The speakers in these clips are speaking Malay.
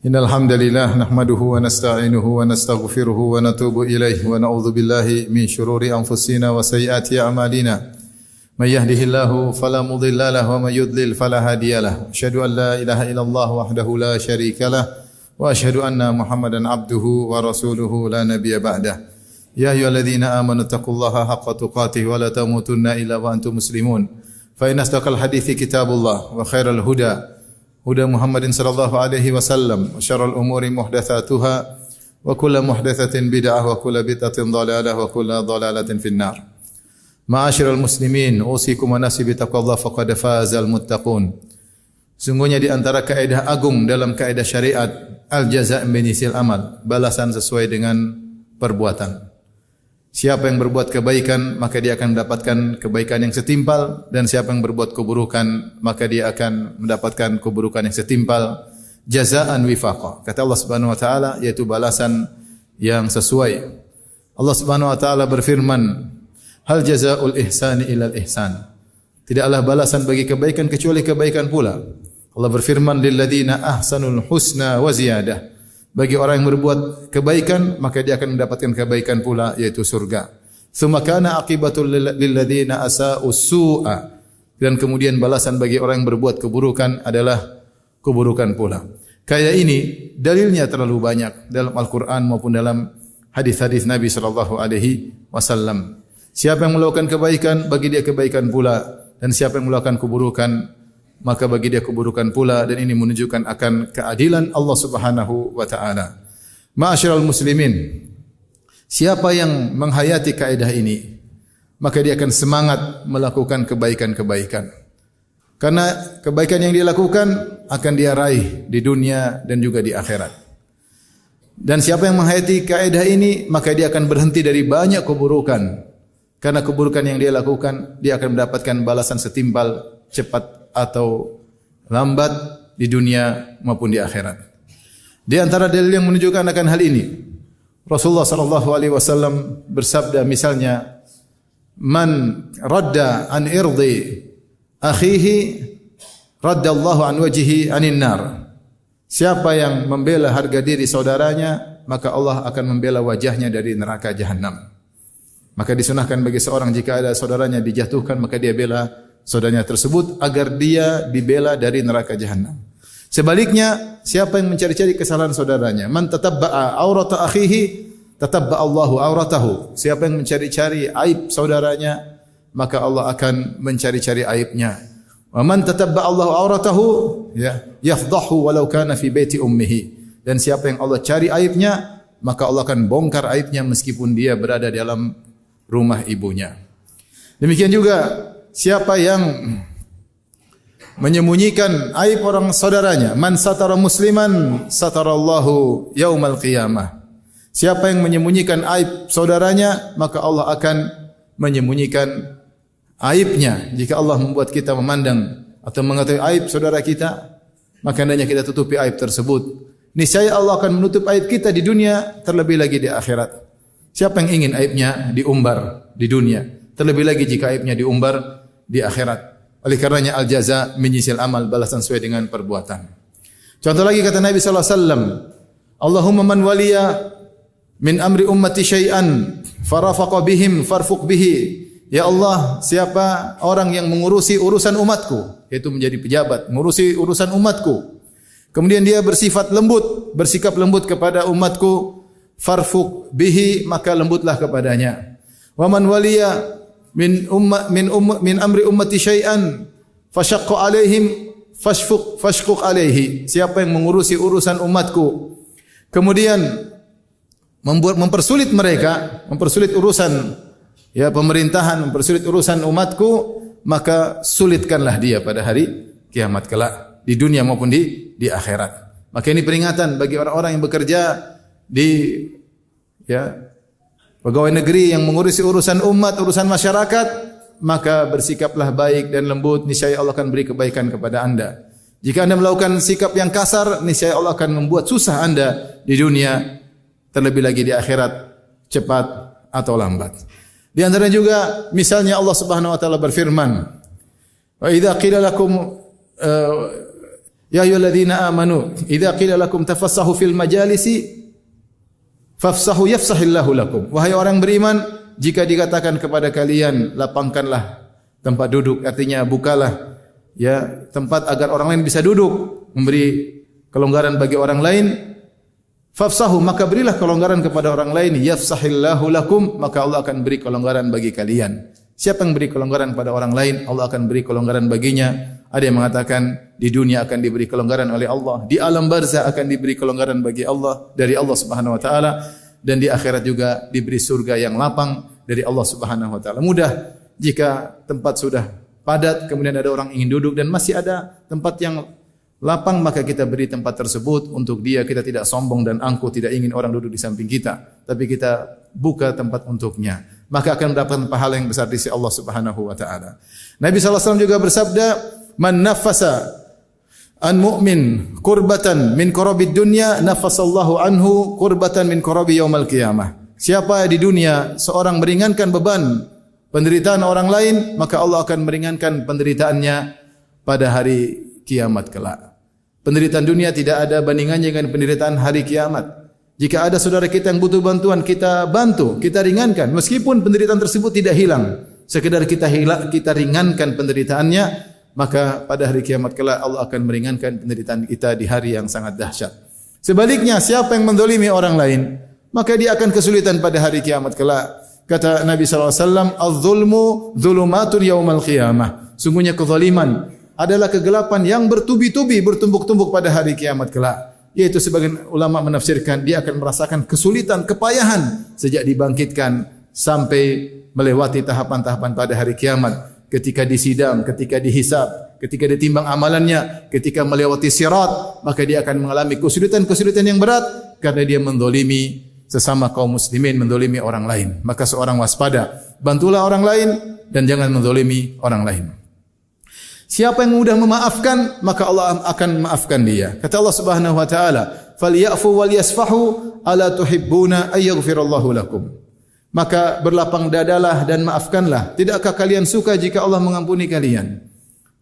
Innal hamdalillah nahmaduhu wa nasta'inuhu wa nastaghfiruhu wa natubu ilaihi wa na'udzu billahi min shururi anfusina wa sayyiati a'malina. May yahdihillahu fala mudilla lahu wa may yudlil fala hadiyalah. Asyhadu an la ilaha illallah wahdahu la syarikalah wa asyhadu anna Muhammadan abduhu wa rasuluhu la nabiyya ba'dah. Ya ayyuhalladzina amanu taqullaha haqqa tuqatih wa la tamutunna illa wa antum muslimun. Fa inna asdaqal hadithi kitabullah wa khairal huda huda Muhammadin sallallahu alaihi wasallam wa syarrul umuri muhdatsatuha wa kullu muhdatsatin bid'ah wa kullu bid'atin dhalalah wa kullu dhalalatin finnar. Ma'asyiral muslimin, usikum wa nafsi bi taqwallah faqad fazal muttaqun. Sungguhnya di antara kaidah agung dalam kaidah syariat al-jazaa' min jinsil amal, balasan sesuai dengan perbuatan. Siapa yang berbuat kebaikan maka dia akan mendapatkan kebaikan yang setimpal, dan siapa yang berbuat keburukan maka dia akan mendapatkan keburukan yang setimpal. Jazaan wifaqa, kata Allah Subhanahu wa taala, yaitu balasan yang sesuai. Allah Subhanahu wa taala berfirman, hal jazaa'ul ihsani ilal ihsan. Tidaklah balasan bagi kebaikan kecuali kebaikan pula. Allah berfirman, lil ladzina ahsanul husna wa ziyadah. Bagi orang yang berbuat kebaikan maka dia akan mendapatkan kebaikan pula, yaitu surga. Tsumma kana aqibatul lil ladzina asa'u su'a. Dan kemudian balasan bagi orang yang berbuat keburukan adalah keburukan pula. Kayak ini dalilnya terlalu banyak dalam Al-Qur'an maupun dalam hadis-hadis Nabi sallallahu alaihi wasallam. Siapa yang melakukan kebaikan bagi dia kebaikan pula, dan siapa yang melakukan keburukan maka bagi dia keburukan pula, dan ini menunjukkan akan keadilan Allah Subhanahu wa taala. Ma'asyiral muslimin, siapa yang menghayati kaidah ini maka dia akan semangat melakukan kebaikan-kebaikan. Karena kebaikan yang dia lakukan akan dia raih di dunia dan juga di akhirat. Dan siapa yang menghayati kaidah ini maka dia akan berhenti dari banyak keburukan. Karena keburukan yang dia lakukan dia akan mendapatkan balasan setimpal, cepat atau lambat di dunia maupun di akhirat. Di antara dalil yang menunjukkan akan hal ini, Rasulullah sallallahu alaihi wasallam bersabda misalnya, man radda an irdi akhihi raddallahu an wajhihi anin nar. Siapa yang membela harga diri saudaranya maka Allah akan membela wajahnya dari neraka jahanam. Maka disunahkan bagi seorang jika ada saudaranya dijatuhkan maka dia bela saudaranya tersebut agar dia dibela dari neraka jahanam. Sebaliknya, siapa yang mencari-cari kesalahan saudaranya, man tatabba'a aurata akhihi tatabba'a Allahu auratahu. Siapa yang mencari-cari aib saudaranya, maka Allah akan mencari-cari aibnya. Wa man tatabba'a Allahu auratahu yafdahu walau kana fi baiti ummihi. Dan siapa yang Allah cari aibnya, maka Allah akan bongkar aibnya meskipun dia berada di dalam rumah ibunya. Demikian juga siapa yang menyembunyikan aib orang saudaranya, man satara musliman satarallahu yaumal qiyamah. Siapa yang menyembunyikan aib saudaranya, maka Allah akan menyembunyikan aibnya. Jika Allah membuat kita memandang atau mengetahui aib saudara kita, maka hendaknya kita tutupi aib tersebut. Niscaya Allah akan menutup aib kita di dunia, terlebih lagi di akhirat. Siapa yang ingin aibnya diumbar di dunia, terlebih lagi jika aibnya diumbar di akhirat. Oleh karenanya al-jaza' min jinsil amal, balasan sesuai dengan perbuatan. Contoh lagi kata Nabi sallallahu alaihi wasallam, Allahumma man waliya min amri ummati syai'an farafaqa bihim farfuq bihi. Ya Allah, siapa orang yang mengurusi urusan umatku, yaitu menjadi pejabat, mengurusi urusan umatku, kemudian dia bersikap lembut kepada umatku, farfuq bihi, maka lembutlah kepadanya. Wa man waliya min amri ummati syai'an fashaqqa alaihim fashfuq alaihi. Siapa yang mengurusi urusan umatku kemudian mempersulit mereka, mempersulit urusan pemerintahan, mempersulit urusan umatku, maka sulitkanlah dia pada hari kiamat kelak, di dunia maupun di akhirat. Maka ini peringatan bagi orang-orang yang bekerja di pegawai negeri yang mengurusi urusan umat, urusan masyarakat, maka bersikaplah baik dan lembut, niscaya Allah akan beri kebaikan kepada anda. Jika anda melakukan sikap yang kasar, niscaya Allah akan membuat susah anda di dunia, terlebih lagi di akhirat, cepat atau lambat. Di antara juga misalnya Allah Subhanahu wa taala berfirman, "Wa idza qila lakum Ya ayyuhalladzina amanu idza qila lakum tafassahu fil majalisi fafsahu yafsahillahu lakum. Wahai orang beriman, jika dikatakan kepada kalian lapangkanlah tempat duduk, artinya bukalah ya tempat agar orang lain bisa duduk, memberi kelonggaran bagi orang lain. Fafsahu, maka berilah kelonggaran kepada orang lain, yafsahillahu lakum, maka Allah akan beri kelonggaran bagi kalian. Siapa yang beri kelonggaran pada orang lain, Allah akan beri kelonggaran baginya. Ada yang mengatakan di dunia akan diberi kelonggaran oleh Allah, di alam barzah akan diberi kelonggaran bagi Allah dari Allah Subhanahu wa taala, dan di akhirat juga diberi surga yang lapang dari Allah Subhanahu wa taala. Mudah jika tempat sudah padat, kemudian ada orang ingin duduk dan masih ada tempat yang lapang, maka kita beri tempat tersebut untuk dia. Kita tidak sombong dan angkuh, tidak ingin orang duduk di samping kita, tapi kita buka tempat untuknya, maka akan mendapatkan pahala yang besar di sisi Allah Subhanahu wa taala. Nabi sallallahu alaihi wasallam juga bersabda, "Man nafasa an mu'min kurbatan min kurabid dunya, nafasallahu anhu kurbatan min kurabi yaumil qiyamah." Siapa di dunia seorang meringankan beban penderitaan orang lain, maka Allah akan meringankan penderitaannya pada hari kiamat kelak. Penderitaan dunia tidak ada bandingannya dengan penderitaan hari kiamat. Jika ada saudara kita yang butuh bantuan, kita bantu, kita ringankan, meskipun penderitaan tersebut tidak hilang, sekedar kita ringankan penderitaannya, maka pada hari kiamat kelak Allah akan meringankan penderitaan kita di hari yang sangat dahsyat. Sebaliknya, siapa yang mendolimi orang lain, maka dia akan kesulitan pada hari kiamat kelak. Kata Nabi sallallahu alaihi wasallam, "Az-zulmu dzulumatun yaumal qiyamah." Sungguhnya kezaliman adalah kegelapan yang bertubi-tubi, bertumbuk-tumbuk pada hari kiamat kelak. Yaitu sebagian ulama menafsirkan dia akan merasakan kesulitan, kepayahan sejak dibangkitkan sampai melewati tahapan-tahapan pada hari kiamat. Ketika disidang, ketika dihisab, ketika ditimbang amalannya, ketika melewati sirat, maka dia akan mengalami kesulitan-kesulitan yang berat karena dia mendolimi sesama kaum muslimin, mendolimi orang lain. Maka seorang waspada, bantulah orang lain dan jangan mendolimi orang lain. Siapa yang mudah memaafkan, maka Allah akan memaafkan dia. Kata Allah Subhanahu wa taala, "Falyafu wal yasfahu ala tuhibbuna ay yaghfirallahu lakum." Maka berlapang dadalah dan maafkanlah. Tidakkah kalian suka jika Allah mengampuni kalian?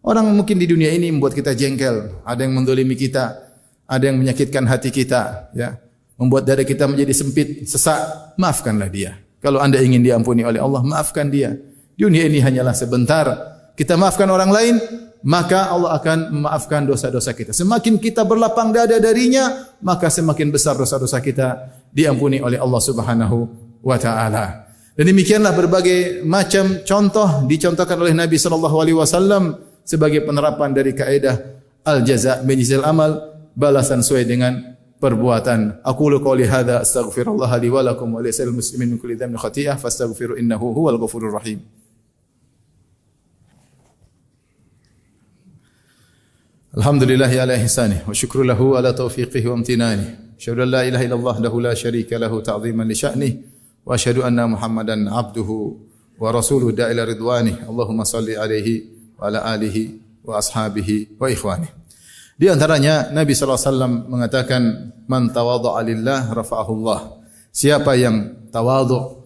Orang mungkin di dunia ini membuat kita jengkel, ada yang mendolimi kita, ada yang menyakitkan hati kita, ya, membuat dada kita menjadi sempit, sesak. Maafkanlah dia. Kalau anda ingin diampuni oleh Allah, maafkan dia. Dunia ini hanyalah sebentar. Kita maafkan orang lain, maka Allah akan memaafkan dosa-dosa kita. Semakin kita berlapang dada darinya, maka semakin besar dosa-dosa kita diampuni oleh Allah Subhanahu wa taala. Dan demikianlah berbagai macam contoh dicontohkan oleh Nabi sallallahu alaihi wasallam sebagai penerapan dari kaidah al-jaza' min jinsil amal, balasan sesuai dengan perbuatan. Aqulu qouli hadza astaghfirullah li wa lakum wa lisal muslimin min kulli dhanbin khati'ah fastaghfiru innahu huwal ghafurur rahim. Alhamdulillah ala ihsanih wa syukru lahu ala taufiqihi wa amtinani. Asyhadu an la ilaha illallah wahdahu la syarika lahu ta'ziman li sya'nih wa asyhadu anna Muhammadan abduhu wa rasuluhu da'ila ridwanih. Allahumma salli alaihi wa ala alihi wa ashabihi wa ikhwanih. Di antaranya Nabi sallallahu alaihi wasallam mengatakan, "Man tawadha'a lillah rafa'ahu Allah." Siapa yang tawadhu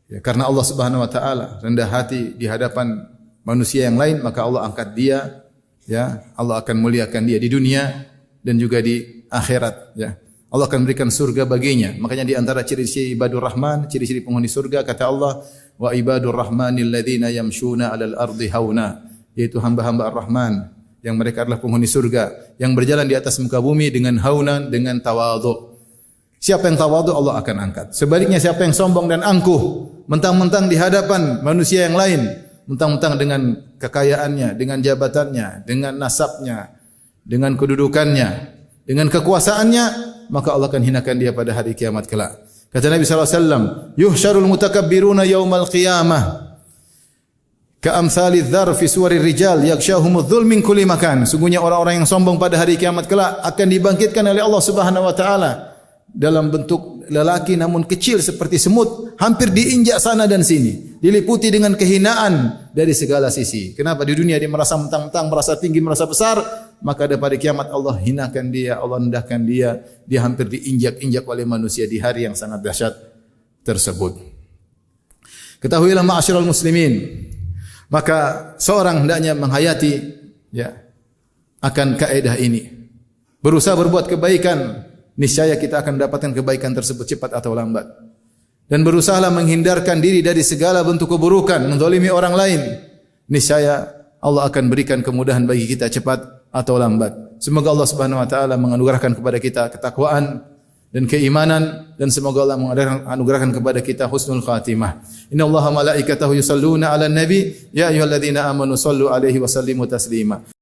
ya karena Allah Subhanahu wa taala, rendah hati di hadapan manusia yang lain, maka Allah angkat dia. Ya, Allah akan muliakan dia di dunia dan juga di akhirat. Ya, Allah akan berikan surga baginya. Makanya di antara ciri-ciri ibadur rahman, ciri-ciri penghuni surga, kata Allah, "Wa ibadur rahmanil ladzina yamshuna 'alal ardi hauna." Yaitu hamba-hamba ar-Rahman yang mereka adalah penghuni surga, yang berjalan di atas muka bumi dengan haunan, dengan tawadhu. Siapa yang tawadhu, Allah akan angkat. Sebaliknya siapa yang sombong dan angkuh, mentang-mentang di hadapan manusia yang lain, mentang-mentang dengan kekayaannya, dengan jabatannya, dengan nasabnya, dengan kedudukannya, dengan kekuasaannya, maka Allah akan hinakan dia pada hari kiamat kelak. Kata Nabi sallallahu alaihi wasallam, "Yuhsyarul mutakabbiruna yaumal qiyamah ka'amsalidz dzar fi suwarir rijal yakshahumudz dzul min kulli makan." Sungguhnya orang-orang yang sombong pada hari kiamat kelak akan dibangkitkan oleh Allah Subhanahu wa taala dalam bentuk lelaki namun kecil seperti semut, hampir diinjak sana dan sini, diliputi dengan kehinaan dari segala sisi. Kenapa? Di dunia dia merasa mentang-mentang, merasa tinggi, merasa besar, maka pada kiamat Allah hinakan dia, Allah rendahkan dia, dia hampir diinjak-injak oleh manusia di hari yang sangat dahsyat tersebut. Ketahuilah ma'asyiral muslimin, maka seorang hendaknya menghayati ya akan kaidah ini. berusaha berbuat kebaikan, niscaya kita akan mendapatkan kebaikan tersebut cepat atau lambat. Dan berusahalah menghindarkan diri dari segala bentuk keburukan, menzalimi orang lain, niscaya Allah akan berikan kemudahan bagi kita cepat atau lambat. Semoga Allah Subhanahu wa taala menganugerahkan kepada kita ketakwaan dan keimanan, dan semoga Allah menganugerahkan kepada kita husnul khatimah. Innallaha malaikatahu yusalluna 'alan nabi ya ayyuhalladzina amanu sallu alaihi wa sallimu taslima.